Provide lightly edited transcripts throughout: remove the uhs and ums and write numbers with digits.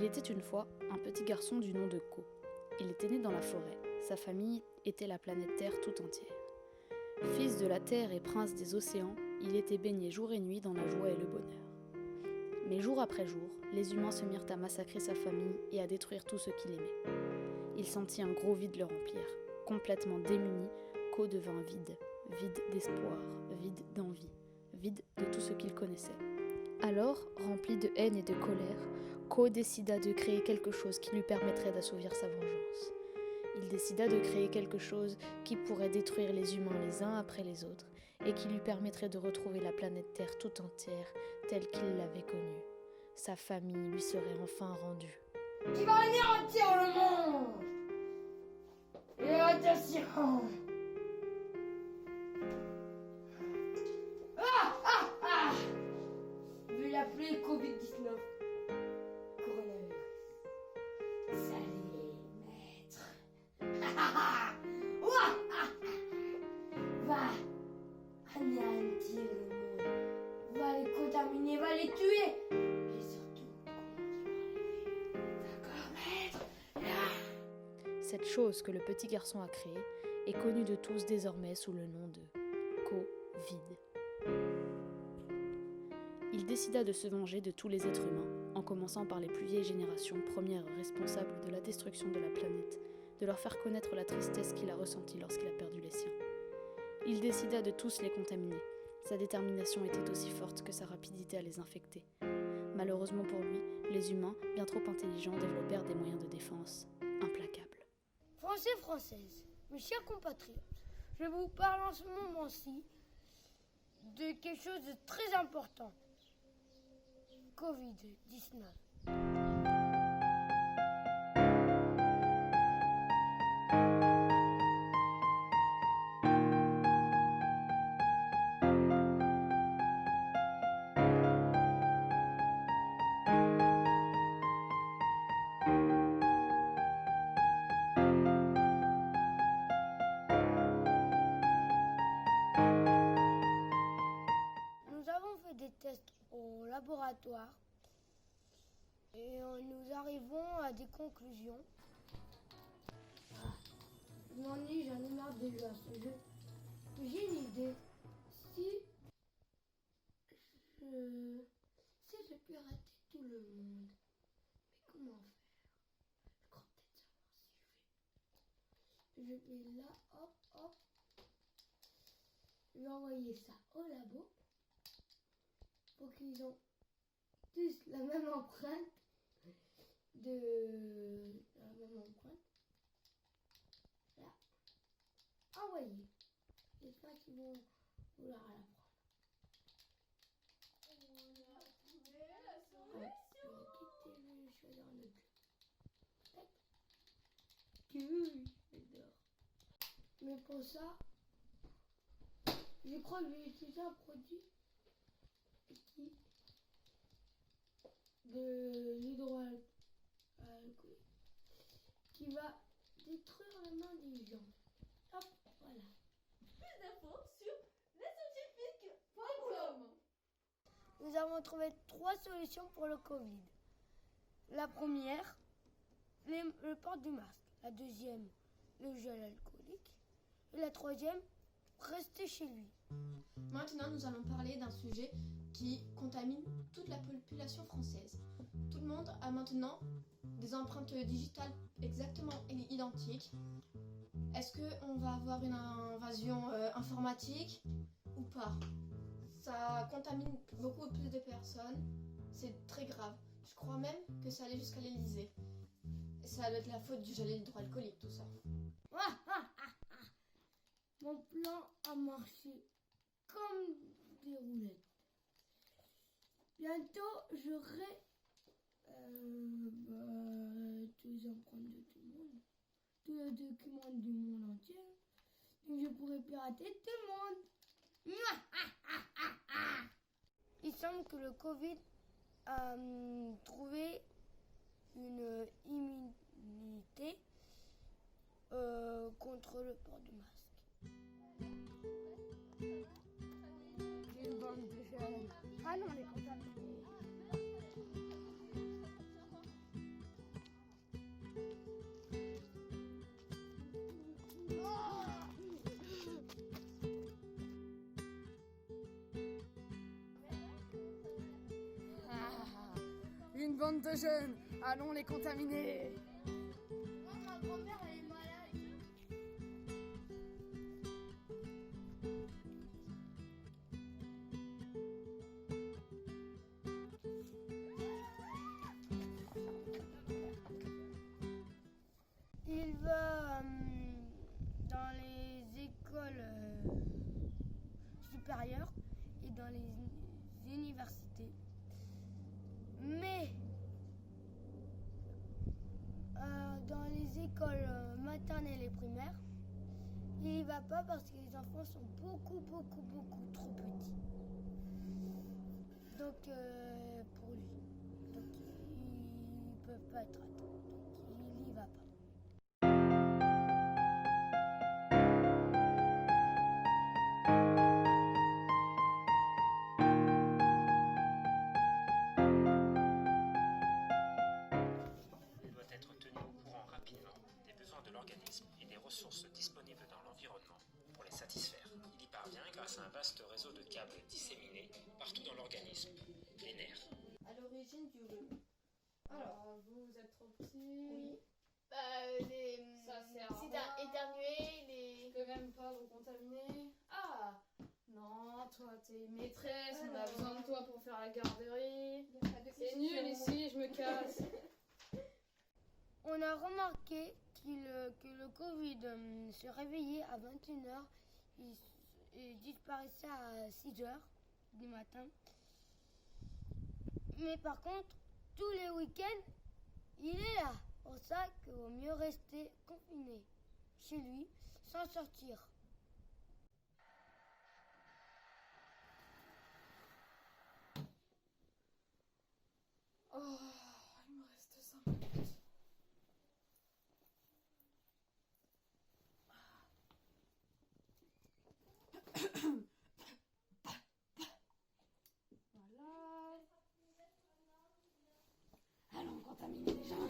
Il était une fois un petit garçon du nom de Ko. Il était né dans la forêt. Sa famille était la planète Terre tout entière. Fils de la Terre et prince des océans, il était baigné jour et nuit dans la joie et le bonheur. Mais jour après jour, les humains se mirent à massacrer sa famille et à détruire tout ce qu'il aimait. Il sentit un gros vide le remplir. Complètement démuni, Ko devint vide. Vide d'espoir, vide d'envie, vide de tout ce qu'il connaissait. Alors, rempli de haine et de colère, Ko décida de créer quelque chose qui lui permettrait d'assouvir sa vengeance. Il décida de créer quelque chose qui pourrait détruire les humains les uns après les autres et qui lui permettrait de retrouver la planète Terre tout entière telle qu'il l'avait connue. Sa famille lui serait enfin rendue. Qui va anéantir le monde. Et attention. Je vais l'appeler Covid-19. Coronavirus. Salut, maître. Va anéantir le monde. Va les contaminer, va les tuer. Et surtout, d'accord, maître. Cette chose que le petit garçon a créée est connue de tous désormais sous le nom de Covid. Il décida de se venger de tous les êtres humains, en commençant par les plus vieilles générations, premières responsables de la destruction de la planète, de leur faire connaître la tristesse qu'il a ressentie lorsqu'il a perdu les siens. Il décida de tous les contaminer. Sa détermination était aussi forte que sa rapidité à les infecter. Malheureusement pour lui, les humains, bien trop intelligents, développèrent des moyens de défense implacables. Français, Françaises, mes chers compatriotes, je vous parle en ce moment-ci de quelque chose de très important. Covid-19. Nous avons fait des tests au laboratoire et nous arrivons à des conclusions. Je m'ennuie, j'en ai marre de jouer à ce jeu. J'ai une idée. Si je piratais tout le monde, mais comment faire? Je crois peut-être savoir si je vais. Je vais là, hop, hop. Je vais envoyer ça au labo pour qu'ils ont tous la même empreinte Là. Envoyer. J'espère qu'ils vont vouloir la prendre. On a trouvé la Ouais, solution. je vais quitter, je vais choisir un autre jeu. Tac. Oui, j'adore. Mais pour ça, je crois que je vais utiliser un produit de l'hydroalcoolique qui va détruire la main des gens. Hop, voilà. Plus d'infos sur lesscientifiques.com. Nous avons trouvé 3 solutions pour le Covid. La première, le port du masque. La deuxième, le gel alcoolique. Et la troisième, rester chez lui. Maintenant, nous allons parler d'un sujet qui contamine toute la population française. Tout le monde a maintenant des empreintes digitales exactement identiques. Est-ce qu'on va avoir une invasion informatique ou pas? Ça contamine beaucoup plus de personnes. C'est très grave. Je crois même que ça allait jusqu'à l'Elysée. Ça doit être la faute du gel hydroalcoolique, tout ça. Mon plan a marché comme des roulettes. Bientôt, j'aurai tous les empreintes de tout le monde, tous les documents du monde entier. Donc je pourrai pirater tout le monde. Il semble que le Covid a trouvé une immunité contre le port du masque. C'est une bande de jeunes. Ah non, on est contaminés. bande de jeunes, allons les contaminer. Moi, ma grand-mère, elle est malade. Il va dans les écoles supérieures et dans les universités. Mais dans les écoles maternelles et primaires, il y va pas parce que les enfants sont beaucoup trop petits. Donc pour lui, donc ils peuvent pas être atteints. Donc il y va pas. Il doit être tenu au courant rapidement des besoins de l'organisme et des ressources disponibles dans l'environnement pour les satisfaire. Il y parvient grâce à un vaste réseau de câbles disséminés partout dans l'organisme, les nerfs. À l'origine du rhume. Alors, vous êtes trop petit. oui. Ça sert à Si rien. t'as éternué, Je peux même pas vous contaminer. Ah non, toi t'es maîtresse, on a besoin de toi pour faire la garderie. C'est nul ici, je me casse. On a remarqué que le Covid se réveillait à 21h et disparaissait à 6h du matin. Mais par contre, tous les week-ends, il est là. Pour ça qu'il vaut mieux rester confiné chez lui sans sortir. Oh, il me reste 5 minutes. Voilà. Allons contaminer les gens.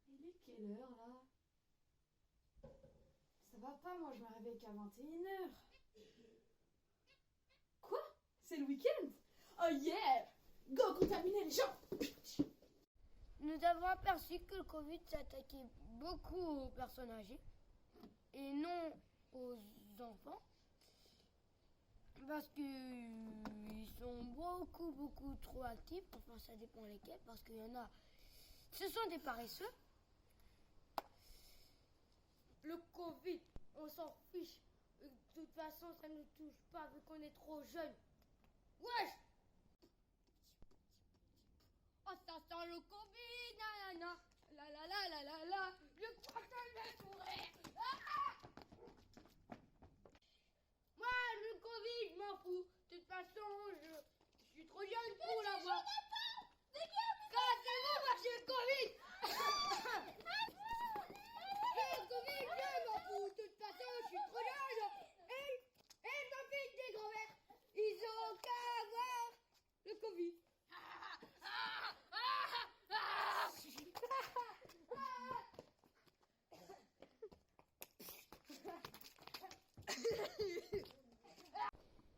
Il est quelle heure là? Ça va pas, moi je me réveille qu'à 21h. Quoi? C'est le week-end? Oh yeah! Go contaminer les gens! Nous avons aperçu que le Covid s'attaquait beaucoup aux personnes âgées et non aux enfants parce qu'ils sont beaucoup trop actifs. Enfin, ça dépend lesquels parce qu'il y en a, ce sont des paresseux. Le Covid, on s'en fiche. De toute façon, ça ne nous touche pas vu qu'on est trop jeune. Wesh! Oh, ça sent le Covid, nanana. La. Je crois que je vais mourir. Ah! Moi, le Covid, je m'en fous. De toute façon, je suis trop jeune pour l'avoir. Cassez-vous, moi, j'ai le Covid. Le Covid, je m'en fous. De toute façon, je suis trop jeune. Et ma fille, des grands-mères, ils ont qu'à avoir le Covid.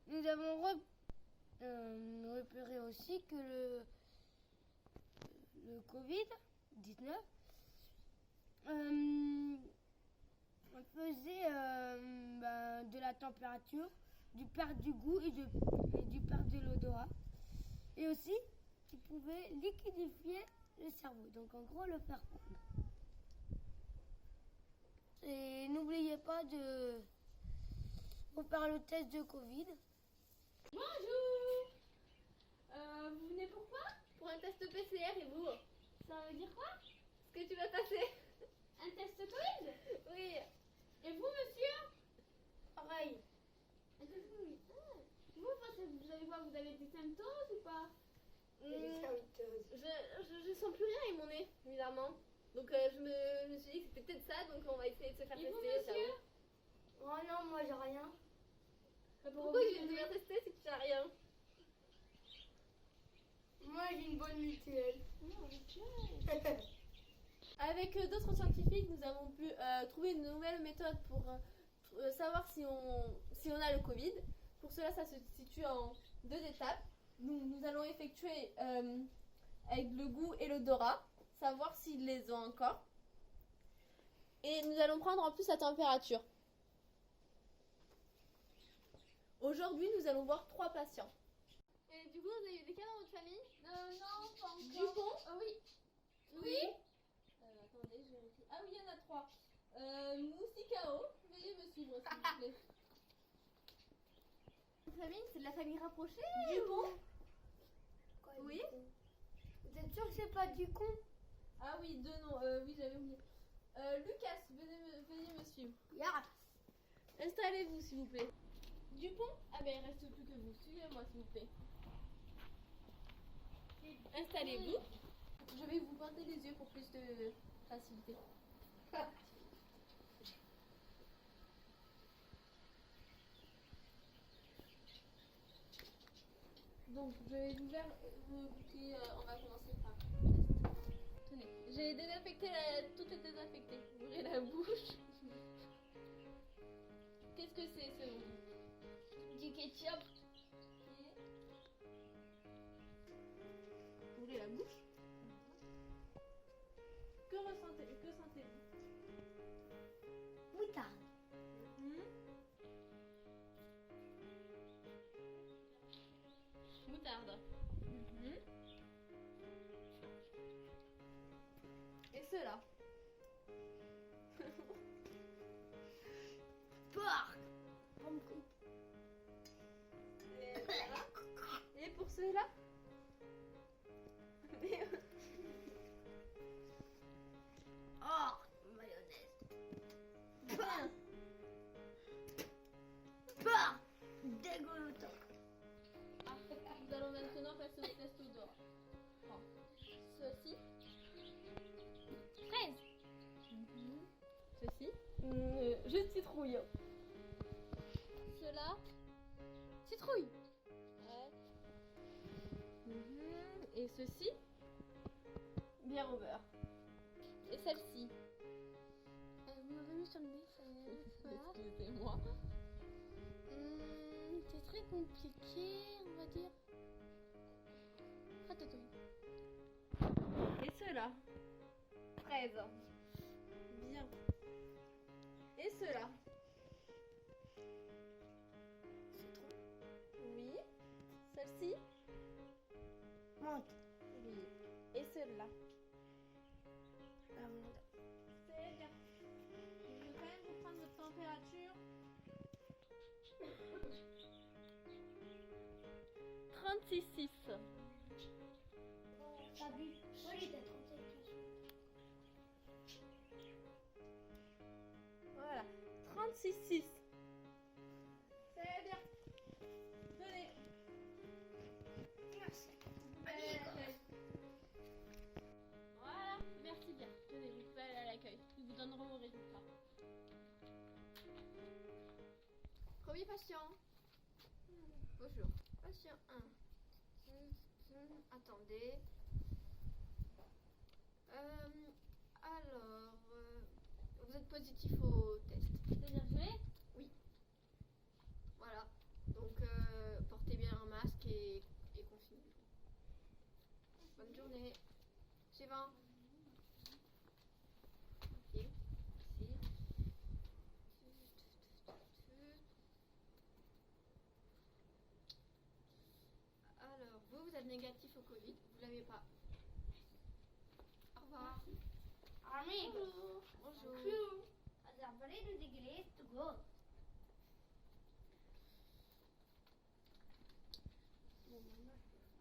Nous avons repéré aussi que le Covid-19 faisait de la température, du perte du goût et du perte de l'odorat. Et aussi, qui pouvait liquidifier le cerveau. Donc en gros, le faire fondre. Et n'oubliez pas de faire le test de Covid. Bonjour. Vous venez pourquoi? Pour un test PCR et vous? Ça veut dire quoi? Ce que tu vas passer. Un test Covid? Oui. Et vous, monsieur? Pareil. Un test Covid. Vous, sens plus rien avec mon nez, bizarrement. Donc je me suis dit que c'était peut-être ça, donc on va essayer de se faire Et vous, tester. monsieur Oh non, moi j'ai rien. Pourquoi je vais te faire tester si tu n'as rien? Moi j'ai une bonne mutuelle. Avec d'autres scientifiques, nous avons pu trouver une nouvelle méthode pour savoir si on a le Covid. Pour cela, ça se situe en 2 étapes. Nous allons effectuer avec le goût et l'odorat, savoir s'ils les ont encore. Et nous allons prendre en plus la température. Aujourd'hui, nous allons voir 3 patients. Et du coup, vous avez eu des cas dans votre famille? Non, pas encore. Dupont? Oui. Oui. Attendez, je vérifie. Ah oui, il y en a 3. Moussicao, veuillez me suivre s'il vous plaît. Votre famille, c'est de la famille rapprochée? Dupont? Oui. Vous êtes sûr que c'est pas du con? Ah oui, 2 noms, oui, j'avais oublié. Lucas, veuillez me suivre. Yes. Installez-vous s'il vous plaît. Dupont? Ah ben il reste plus que vous. Suivez-moi s'il vous plaît. Installez-vous. Je vais vous pinter les yeux pour plus de facilité. Donc je vais vous faire vous goûter, on va commencer par le test. Tenez, j'ai désinfecté tout est désinfecté. Ouvrez la bouche. Qu'est-ce que c'est selon vous? Du ketchup. Ouvrez la bouche. Que sentez-vous? Moutarde. Moutarde. Et cela? Porc. Et voilà. Et pour cela? Oh, mayonnaise. Bien. Porc. Dégoûtant. Nous allons maintenant passer au test odorat. Bon. Ceci. Fraise. Ceci. Jus de citrouille. Cela. Citrouille. Ouais. Et ceci. Bière au beurre. Et celle-ci. Vous m'avez mis sur le nez, ça voilà. Excusez-moi. C'est très compliqué, on va dire. Ratatouille. Et cela. Fraise. Bien. Et cela. Citron. Oui. Celle-ci. Menthe. Oui. Et celle-là. Lavande. C'est bien. Je vais quand même vous prendre votre température. 36,6. T'as bu? Moi j'étais à 37. Voilà. 36,6. C'est bien. Tenez. Merci. Voilà. Merci bien. Tenez, vous pouvez aller à l'accueil. Ils vous donneront vos résultats. Premier patient. Bonjour. Patient 1. Attendez. Alors, vous êtes positif au test. C'est-à-dire que Oui. Voilà. Donc, portez bien un masque et confinez-vous. Bonne journée. Suivant. Ok. Merci. Alors, vous êtes négatif au Covid. Vous l'avez pas. Au revoir. Amigos. Bonjour. Als verleden die geleerd te go.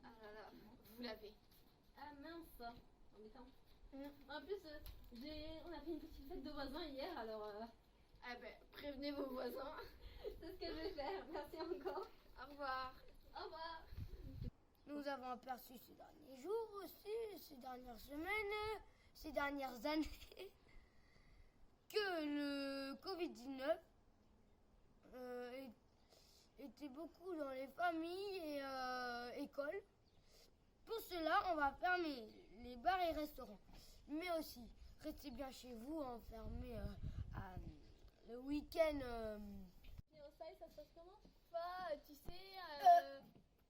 Ah là là, vous l'avez. Ah mince, embêtant. En plus, on a fait une petite fête de voisins hier, alors... Ah ben, prévenez vos voisins. C'est ce que je vais faire. Merci encore. Au revoir. Au revoir. Nous avons aperçu ces derniers jours aussi, ces dernières semaines, ces dernières années, que le Covid-19 était beaucoup dans les familles et écoles. Pour cela, on va fermer les bars et restaurants. Mais aussi, restez bien chez vous, enfermés le week-end. Ça se passe comment? Tu sais...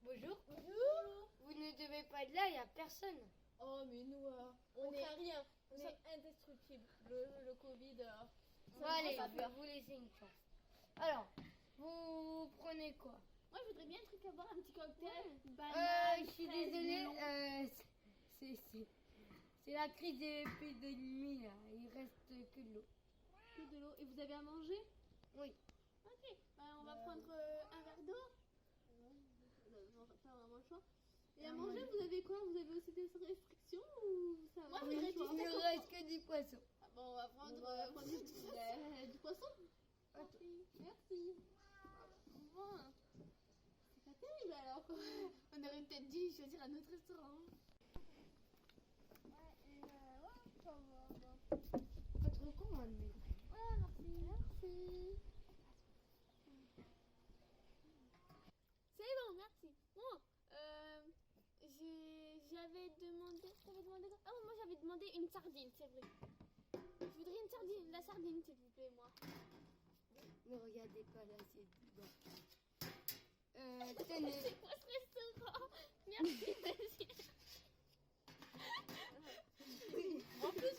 Bonjour. Bonjour. Vous ne devez pas être là, il n'y a personne. Oh, mais nous, on craint rien. Nous sommes indestructibles. Le Covid, Bon, allez, je vais vous laisser une chance. Alors, vous prenez quoi? Moi, je voudrais bien un truc à boire, un petit cocktail. Je suis désolée, c'est la crise d'épidémie, là. Il reste que de l'eau. Que de l'eau. Et vous avez à manger? Oui. Ok. On va prendre un verre d'eau. Pas vraiment le choix. Et à manger, vous avez quoi? Vous avez aussi des restrictions ou ça va? Moi, Il ne reste que du poisson. Ah bon, on va prendre du poisson. Merci. Bon. C'est pas terrible alors. On aurait peut-être dû choisir un autre restaurant. Pas trop con, hein, mais... Merci. C'est bon, merci. Bon, j'avais demandé... T'avais demandé quoi? Ah, moi j'avais demandé une sardine, c'est vrai. Je voudrais une sardine, la sardine s'il vous plaît, moi. Ne regardez pas l'assiette dedans. Tenez. C'est quoi ce restaurant? Merci, vas-y. En plus,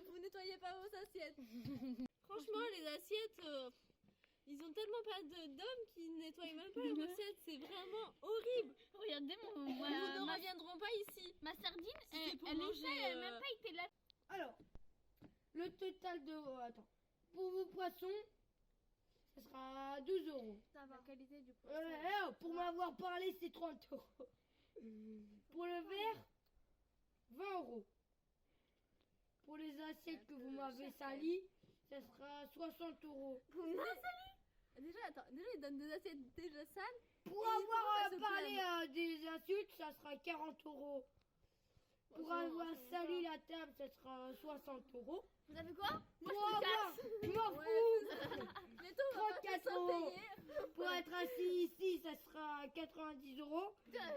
vous nettoyez pas vos assiettes. Franchement, les assiettes, ils ont tellement pas d'hommes qui nettoient même pas leurs assiettes. C'est vraiment horrible. Regardez Nous ne reviendrons pas ici. ma sardine, Si c'est pour elle manger, elle a même pas été là. Alors, le total de... attends. Pour vos poissons, ça sera 12 €. Ça va. La qualité du poisson. Pour m'avoir parlé, c'est 30 €. Pour le verre, 20 €. Pour les assiettes que vous m'avez salies, ça sera 60 €. Déjà, ils donnent des assiettes déjà sales. Pour Et avoir comment ça se parlé des insultes, ça sera 40 €. Pour avoir sali la table, ça sera 60 €. Vous avez quoi? Pour avoir, je m'en fous, Mais toi, on va pas 34 s'en €. payer. Pour être assis ici, ça sera 90 €.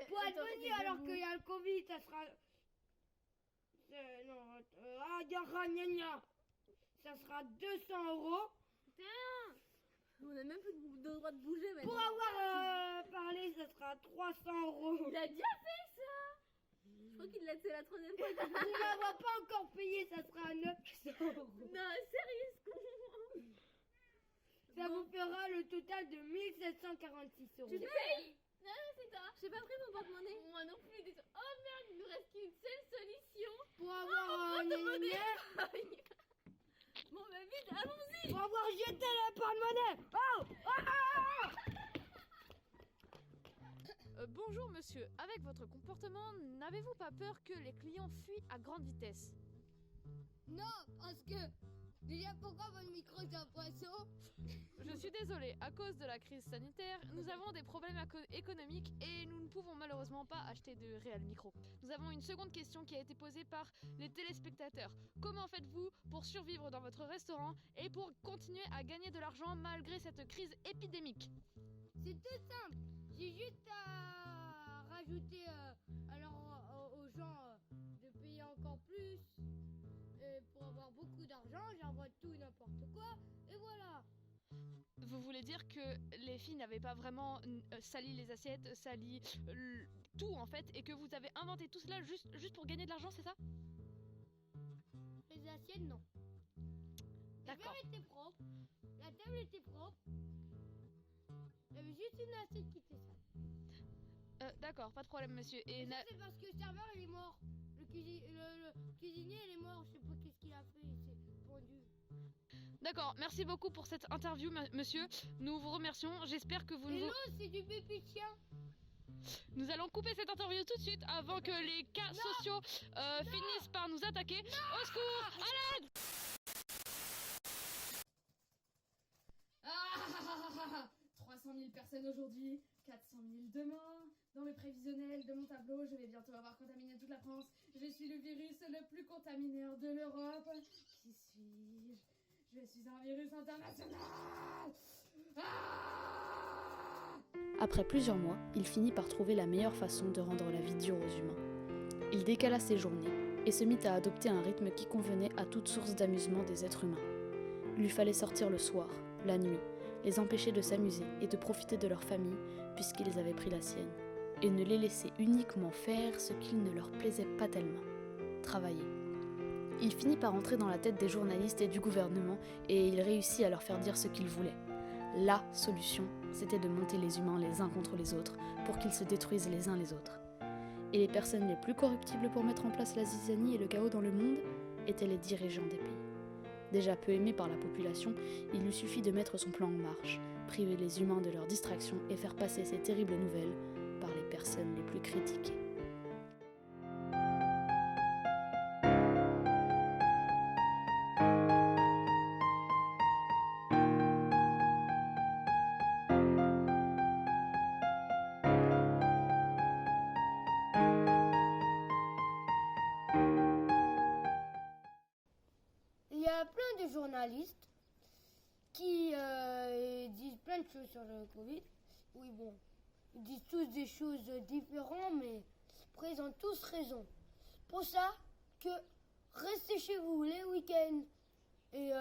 Pour être venu alors qu'il y a le Covid, ça sera... ça sera 200 €. On a même plus de droit de bouger maintenant. Pour avoir parlé, ça sera 300 €. Il a déjà fait ça. Je crois qu'il l'a fait la troisième fois. Pour m'avoir pas encore payé, ça sera 900 €. Non, sérieux, ce con. Ça vous fera le total de 1746 €. Tu payes? Non, c'est toi. J'ai pas pris mon porte-monnaie. Moi non plus. Oh merde, il nous reste qu'une seule solution. Pour avoir Bon, bah vite, allons-y. pour avoir jeté le porte-monnaie. Bonjour monsieur, avec votre comportement, n'avez-vous pas peur que les clients fuient à grande vitesse? Non, parce que... Déjà, pourquoi votre micro c'est un poisson? Je suis désolée, à cause de la crise sanitaire, nous avons des problèmes économiques et nous ne pouvons malheureusement pas acheter de réels micros. Nous avons une seconde question qui a été posée par les téléspectateurs. Comment faites-vous pour survivre dans votre restaurant et pour continuer à gagner de l'argent malgré cette crise épidémique? C'est tout simple. J'ai juste à rajouter aux gens de payer encore plus pour avoir beaucoup d'argent. J'envoie tout et n'importe quoi et voilà. Vous voulez dire que les filles n'avaient pas vraiment sali les assiettes, sali tout en fait, et que vous avez inventé tout cela juste pour gagner de l'argent, c'est ça? Les assiettes, non. Le D'accord. verre était propre, la table était propre. Il y avait juste une assiette qui était sale. D'accord, pas de problème monsieur. Et ça, c'est parce que le serveur il est mort. Le cuisinier il est mort, je sais pas qu'est-ce qu'il a fait, il s'est pendu. D'accord, merci beaucoup pour cette interview monsieur. Nous vous remercions, j'espère que vous Et nous... l'eau, c'est du pépé de chien. Nous allons couper cette interview tout de suite avant que les cas sociaux finissent par nous attaquer. Au secours, à l'aide! 300 000 personnes aujourd'hui, 400 000 demain. Dans le prévisionnel de mon tableau, je vais bientôt avoir contaminé toute la France. Je suis le virus le plus contamineur de l'Europe. Qui suis-je? Je suis un virus international. Ah! Après plusieurs mois, il finit par trouver la meilleure façon de rendre la vie dure aux humains. Il décala ses journées et se mit à adopter un rythme qui convenait à toute source d'amusement des êtres humains. Il lui fallait sortir le soir, la nuit, les empêcher de s'amuser et de profiter de leur famille puisqu'ils avaient pris la sienne, et ne les laisser uniquement faire ce qu'il ne leur plaisait pas tellement, travailler. Il finit par entrer dans la tête des journalistes et du gouvernement et il réussit à leur faire dire ce qu'il voulait. La solution, c'était de monter les humains les uns contre les autres pour qu'ils se détruisent les uns les autres. Et les personnes les plus corruptibles pour mettre en place la zizanie et le chaos dans le monde étaient les dirigeants des pays. Déjà peu aimé par la population, il lui suffit de mettre son plan en marche, priver les humains de leurs distractions et faire passer ces terribles nouvelles par les personnes les plus critiquées. Il y a plein de journalistes qui disent plein de choses sur le Covid. Oui, bon, ils disent tous des choses différentes, mais présentent tous raison. Pour ça, que restez chez vous les week-ends et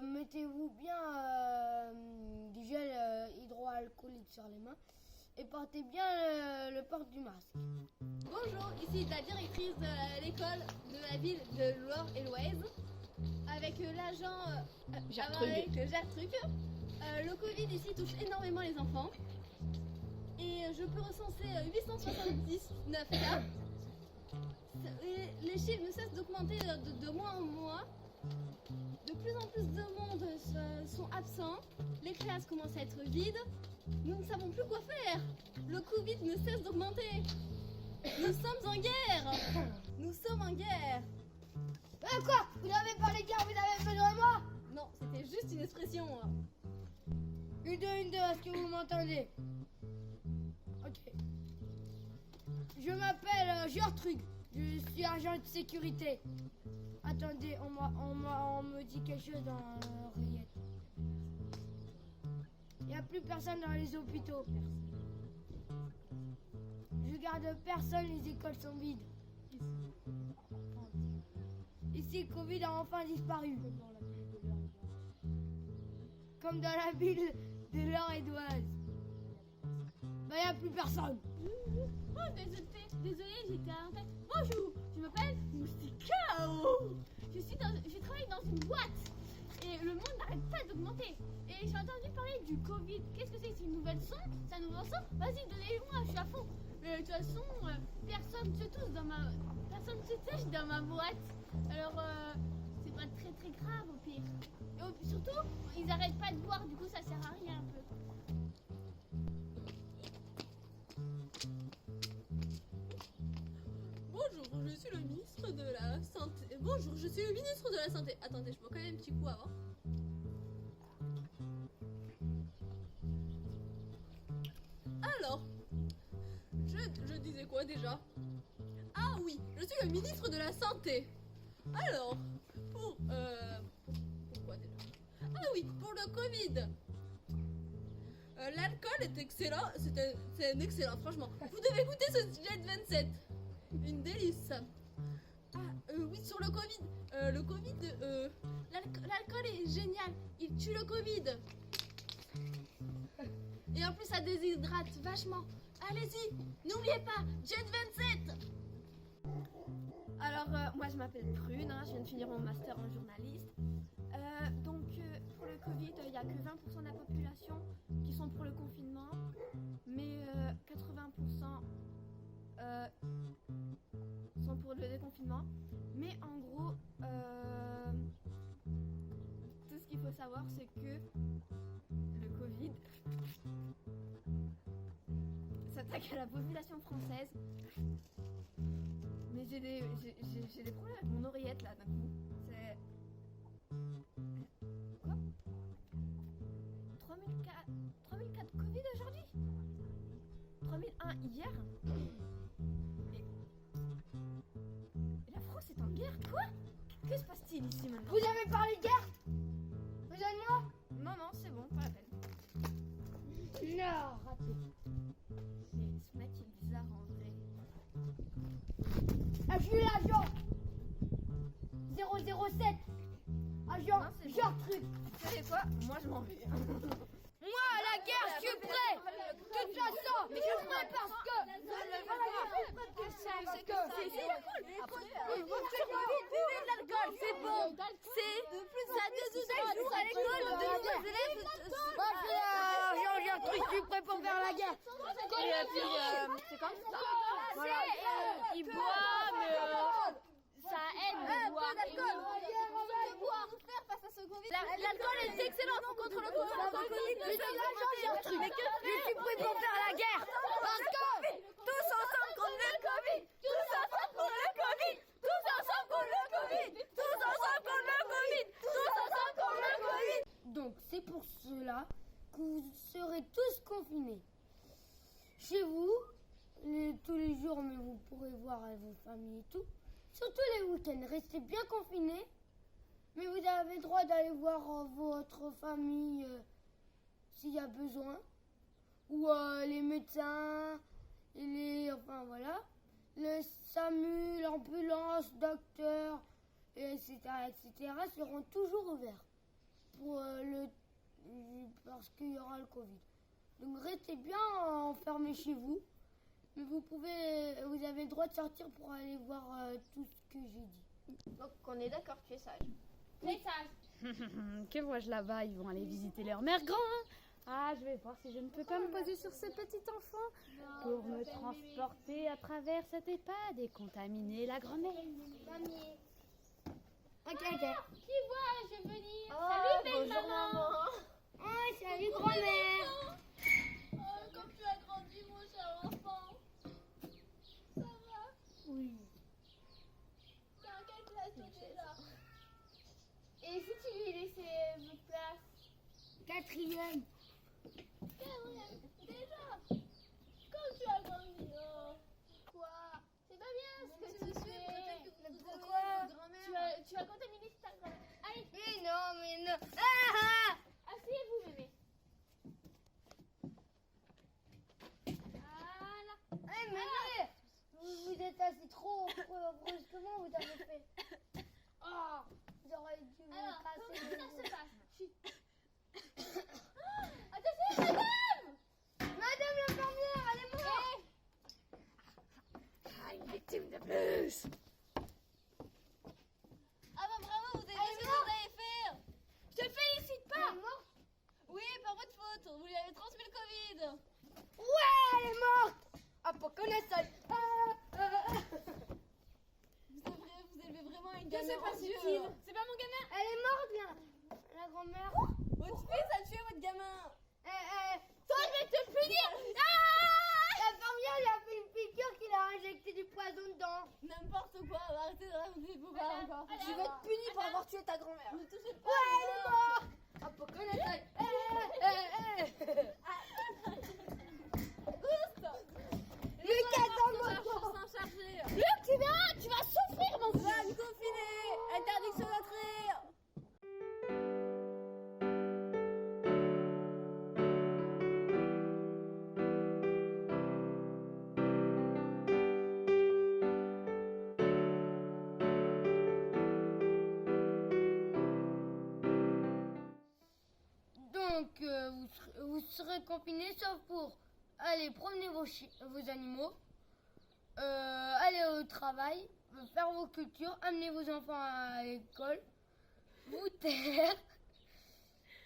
mettez-vous bien du gel hydroalcoolique sur les mains et portez bien le port du masque. Bonjour, ici la directrice de l'école de la ville de Loire-et-Loise avec l'agent Gertrude. Le Covid ici touche énormément les enfants et je peux recenser 879 cas. Et les chiffres ne cessent d'augmenter de mois en mois. De plus en plus de monde sont absents. Les classes commencent à être vides. Nous ne savons plus quoi faire. Le Covid ne cesse d'augmenter. Nous sommes en guerre. Nous sommes en guerre. Quoi? Vous n'avez pas les gars, vous avez besoin de moi? Non, c'était juste une expression. Une, deux, est-ce que vous m'entendez? Ok. Je m'appelle Gertrude, je suis agent de sécurité. Attendez, on me dit quelque chose dans l'oreillette. Il n'y a plus personne dans les hôpitaux. Je garde personne, les écoles sont vides. Ici, le Covid a enfin disparu. Comme dans la ville de Loire-et-Loise. Il n'y a plus personne. Oh, désolée, j'étais en fait. Bonjour, je m'appelle Moustikao. Je travaille dans une boîte et le monde n'arrête pas d'augmenter. Et j'ai entendu parler du Covid. Qu'est-ce que c'est? C'est une nouvelle son? C'est un nouveau son? Vas-y, donnez-le-moi, je suis à fond. De toute façon, personne se touche dans ma boîte. Alors, c'est pas très très grave au pire. Et surtout, ils arrêtent pas de boire, du coup ça sert à rien un peu. Bonjour, je suis le ministre de la Santé. Bonjour, je suis le ministre de la Santé. Attendez, je bois quand même un petit coup avant. Alors, je disais quoi déjà? Ah oui, je suis le ministre de la Santé. Alors, pourquoi déjà? Ah oui, pour le Covid. L'alcool est excellent, c'est un excellent, franchement. Vous devez goûter ce Jet 27. Une délice. Ah, oui, sur le Covid. L'alcool est génial. Il tue le Covid. Et en plus, ça déshydrate vachement. Allez-y, n'oubliez pas, Jet 27. Alors, moi je m'appelle Prune, je viens de finir mon master en journaliste. Pour le Covid, il n'y a que 20% de la population qui sont pour le confinement, mais 80% sont pour le déconfinement. Mais en gros, tout ce qu'il faut savoir, c'est que le Covid s'attaque à la population française. Mais j'ai des problèmes avec mon oreillette là d'un coup. C'est. Quoi 3000 cas 3004 Covid aujourd'hui? 3001 hier? Et la France est en guerre? Quoi? Que se passe-t-il ici maintenant? Vous avez parlé de guerre? Besoin Non, non, c'est bon, pas la peine. de moi? Non, raté. Ce mec est bizarre en vrai. Appuyez l'agent 007. Agent Non, c'est bon. Gertrude. Vous savez quoi? Moi je m'en vais. Moi, à la guerre, je suis prêt. De toute façon, je suis prêt parce que... Buvez de l'alcool, c'est bon. Ça désodorise à l'école de nouveaux élèves. Agent Gertrude, je suis prêt pour faire la guerre. Et puis, c'est comme ça. Voilà. Il boit, mais ça aide de boire. L'alcool est excellent contre le Covid. Je suis l'agent Gertrude. Je suis prêt pour faire la guerre. Parce que... Tous ensemble contre le Covid. Tous ensemble contre le Covid. Tous ensemble contre le Covid. Tous ensemble contre le Covid. Tous ensemble contre le Covid. Donc c'est pour cela que vous serez tous confinés. Chez vous, tous les jours, mais vous pourrez voir vos familles et tout. Surtout les week-ends, restez bien confinés. Mais vous avez le droit d'aller voir votre famille s'il y a besoin. Ou les médecins, enfin voilà. Le SAMU, l'ambulance, docteur, etc., etc. seront toujours ouverts. Parce qu'il y aura le Covid. Donc restez bien enfermés chez vous. Mais vous avez le droit de sortir pour aller voir tout ce que j'ai dit. Donc on est d'accord, tu es sage. Que vois-je là-bas? Ils vont aller visiter leur mère grand. Ah, je vais voir si je ne peux pas me poser sur ce petit enfant pour me transporter à travers cette EHPAD et contaminer la grand-mère. Ok. Qui vois-je venir? Salut, belle maman. Oh, salut grand-mère. Comme tu as grandi, mon cher enfant. Ça va? Oui. T'es en quelle classe toi déjà? Et si tu lui laissais votre place? 4e. Déjà? Comme tu as grandi, oh. Quoi? C'est pas bien ce que tu fais. Tu as contaminé ta grand-mère. Allez, Mais non. Ah! asseyez-vous, mémé. Voilà. Mais vous êtes assis trop brusquement, vous avez fait. Oh, j'aurais dû me Alors, casser comment le ça dos. se passe? Chut. Attention, madame! Madame l'infirmière, elle est morte. Une victime de plus. Ah bah bravo, vous avez vu ce que vous avez fait. Je te félicite pas. Elle est morte. Oui, par votre faute, vous lui avez transmis le Covid. Ouais, elle est morte. Ah, pour connaître ça. Vous élevez vraiment une Que se gamine passe-t-il? C'est pas mon gamin. Elle est morte, bien. La grand-mère. Votre fils a tué votre gamin. Toi, je vais te punir. L'infirmière lui a fait une piqûre qu'il a injecté du poison dedans. N'importe quoi, arrêtez de raconter des bobards encore. Allez, Tu vas être puni pour avoir tué ta grand-mère. Ne touchez pas. Ouais, elle est morte. Ah, pour connaître ça. Lucas, dans le moto. Sans charger. Luc, tu verras, tu vas souffrir, mon fils. Femme confinée. Interdiction d'entrer. Donc, vous serez confinés sauf pour aller promener vos animaux, aller au travail, faire vos cultures, amener vos enfants à l'école, vous taire.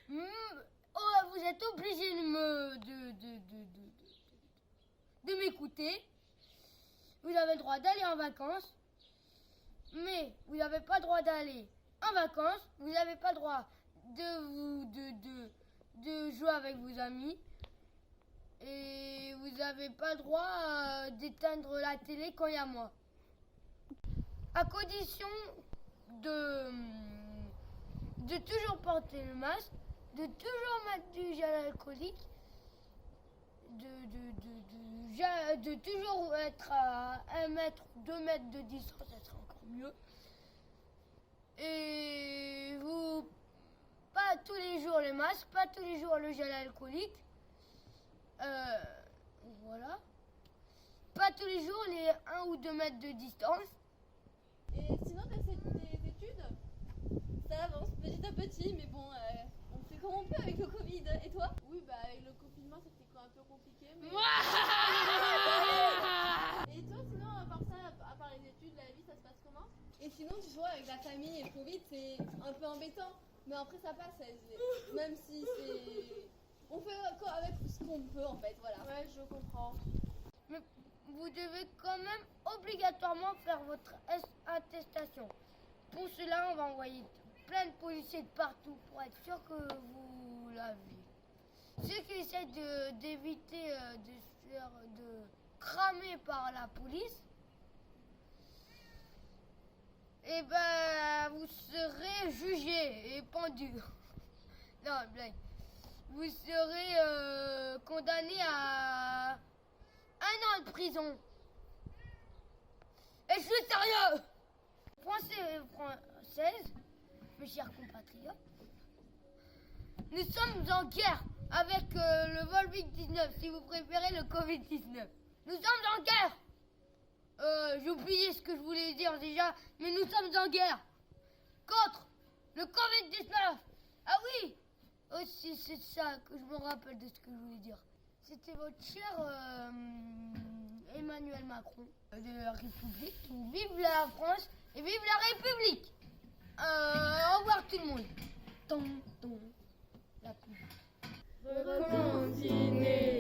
Vous êtes obligés de m'écouter. Vous avez le droit d'aller en vacances, mais vous n'avez pas le droit d'aller en vacances. Vous n'avez pas le droit de jouer avec vos amis. Et vous n'avez pas le droit d'éteindre la télé quand il y a moi. À condition de toujours porter le masque de toujours mettre du gel alcoolique, de toujours être à 1 mètre, 2 mètres de distance, ça serait encore mieux. Et vous, pas tous les jours les masques, pas tous les jours le gel alcoolique. Voilà. Pas tous les jours les 1 ou 2 mètres de distance. Et sinon, tes études, ça avance petit à petit, mais bon, on fait comme on peut avec le Covid. Et toi? Oui, bah avec le confinement, c'était un peu compliqué, mais... Et toi, sinon, à part ça, à part les études, la vie, ça se passe comment? Et sinon, tu vois, avec la famille et le Covid, c'est un peu embêtant, mais après ça passe, même si c'est... On fait avec ce qu'on peut, en fait, voilà. Ouais, je comprends. Mais vous devez quand même obligatoirement faire votre attestation. Pour cela, on va envoyer plein de policiers de partout pour être sûr que vous l'avez. Ceux qui essaient d'éviter de se faire cramer par la police, eh ben, vous serez jugés et pendus. Non, blague. Vous serez condamné à 1 an de prison. Et je suis sérieux. Français et Françaises, mes chers compatriotes, nous sommes en guerre avec le Volvic-19, si vous préférez le Covid-19. Nous sommes en guerre. J'ai oublié ce que je voulais dire déjà, mais nous sommes en guerre contre le Covid-19. Ah oui, aussi c'est ça que je me rappelle de ce que je voulais dire. C'était votre cher Emmanuel Macron de la République. Donc, vive la France et vive la République. Au revoir tout le monde. Tom, tom, la pub. Reconfiner,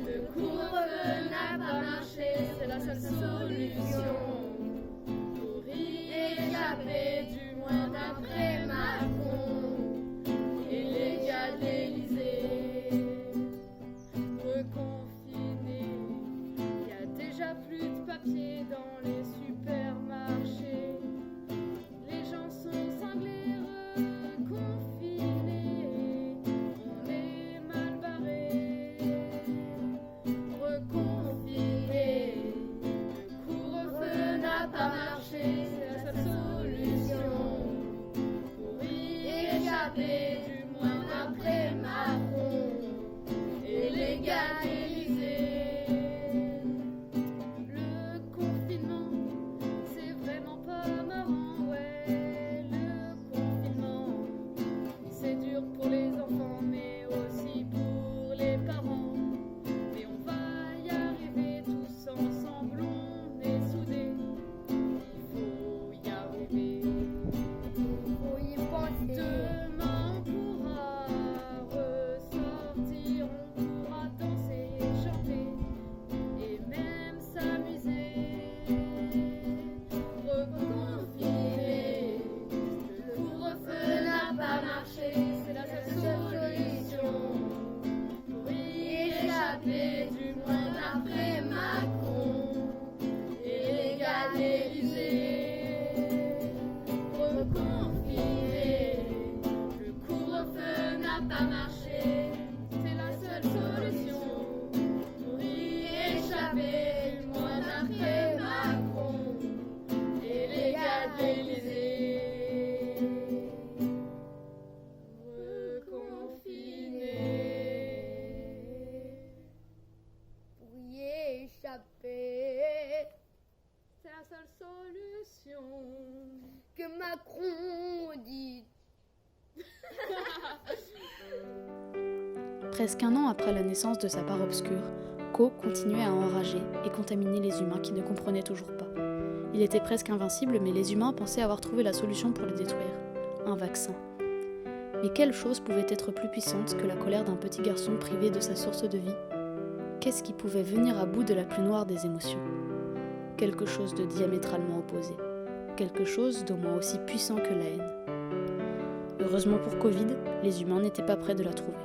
le couvre-feu n'a pas marché, c'est la seule solution pour y échapper, du moins d'après Macron et les gars de l'Élysée. Reconfiner, y a déjà plus de papier dans les supermarchés, les gens sont cinglés, reconfinés. Du moins après Macron et les gars de l'Élysée. Le confinement, c'est vraiment pas marrant, ouais. Le confinement, c'est dur pour les enfants, mais aussi pour les parents. Mais on va y arriver tous ensemble, on est soudés. Il faut y arriver. Il faut y penser. Demain on pourra ressortir, on pourra danser, chanter et même s'amuser. Reconfiner, le couvre-feu n'a pas marché, c'est la seule solution pour y échapper, du moins d'après Macron et les gars de l'Élysée. Reconfiner, le couvre-feu n'a pas marché, c'est la seule solution pour y échapper, du moins d'après Macron et les gars de l'Élysée. Reconfiner. Pour y échapper, C'est la seule solution. que Macron dit. Presque 1 an après la naissance de sa part obscure, Co continuait à enrager et contaminer les humains qui ne comprenaient toujours pas. Il était presque invincible, mais les humains pensaient avoir trouvé la solution pour le détruire. Un vaccin. Mais quelle chose pouvait être plus puissante que la colère d'un petit garçon privé de sa source de vie? Qu'est-ce qui pouvait venir à bout de la plus noire des émotions? Quelque chose de diamétralement opposé. Quelque chose d'au moins aussi puissant que la haine. Heureusement pour Covid, les humains n'étaient pas près de la trouver.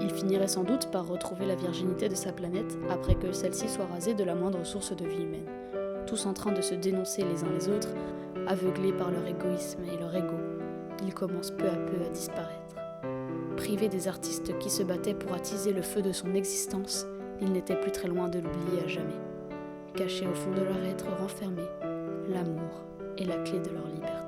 Il finirait sans doute par retrouver la virginité de sa planète après que celle-ci soit rasée de la moindre source de vie humaine. Tous en train de se dénoncer les uns les autres, aveuglés par leur égoïsme et leur ego, ils commencent peu à peu à disparaître. privé des artistes qui se battaient pour attiser le feu de son existence, il n'était plus très loin de l'oublier à jamais. Caché au fond de leur être renfermé, l'amour est la clé de leur liberté.